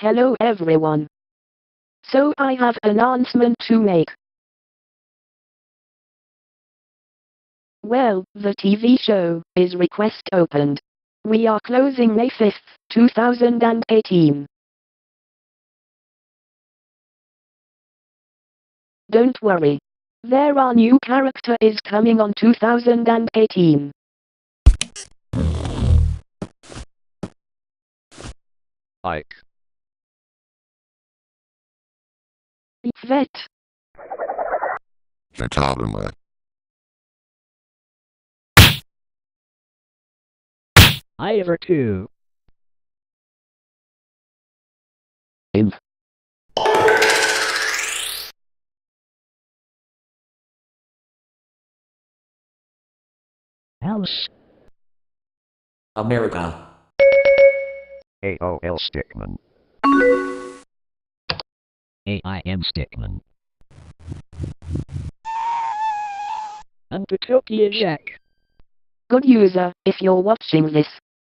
Hello everyone. So I have an announcement to make. Well, the TV show is request opened. We are closing May 5th, 2018. Don't worry. There are new character is coming on 2018. Ike. Vet. Fataluma. Ivor 2. Inv. Alice. America. AOL Stickman. AIM Stickman. And Petopia Jack. Good user, if you're watching this.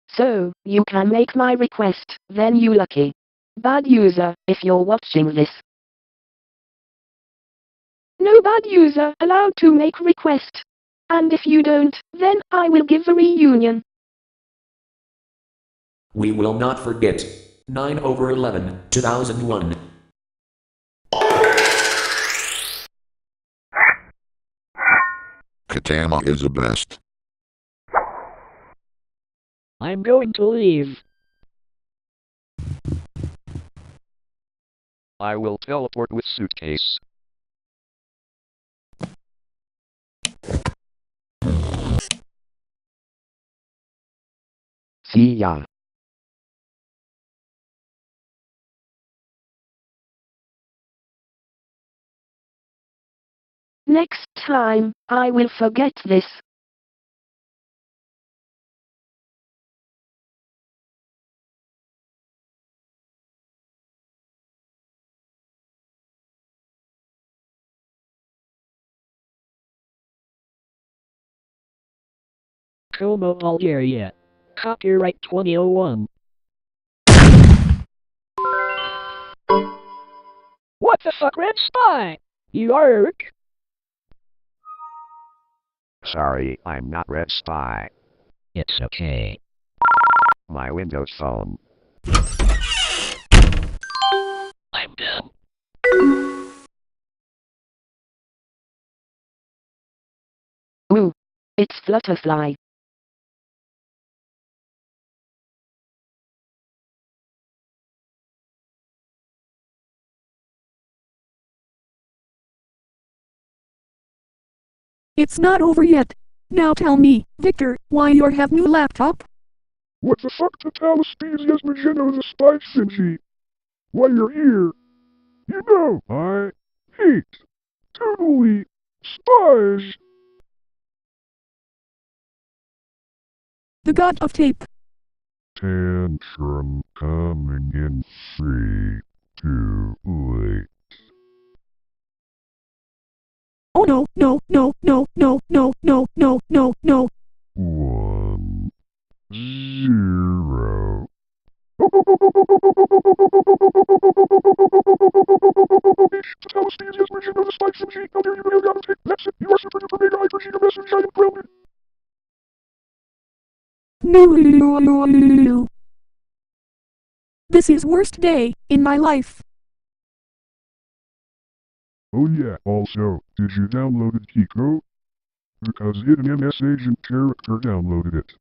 So, you can make my request, then you lucky. Bad user, if you're watching this. No bad user allowed to make request. And if you don't, then I will give a reunion. We will not forget. 9/11/2001. Katama is the best. I'm going to leave. I will teleport with suitcase. See ya. Next time, I will forget this. Como Bulgaria. Copyright 2001. What the fuck, Red Spy? Yark. Sorry, I'm not Red Spy. It's okay. My Windows Phone. I'm done. Ooh. It's Flutterfly. It's not over yet. Now tell me, Victor, why you have new laptop? What the fuck to tell Stesius Magento the Spy Simsy? Why you're here? You know, I hate totally spies. The god of tape. Tantrum coming in 3, 2, wait. Oh no, no, no, no, no, no, no, no, no, no. 1, 0. To tell Stesius Magento the Spy Simsy, how dare you go down and take that's it. You are super duper mega hyper giga message item grounded. No. This is worst day in my life. Oh yeah, also, did you download Kiko? Because it an MS agent character downloaded it.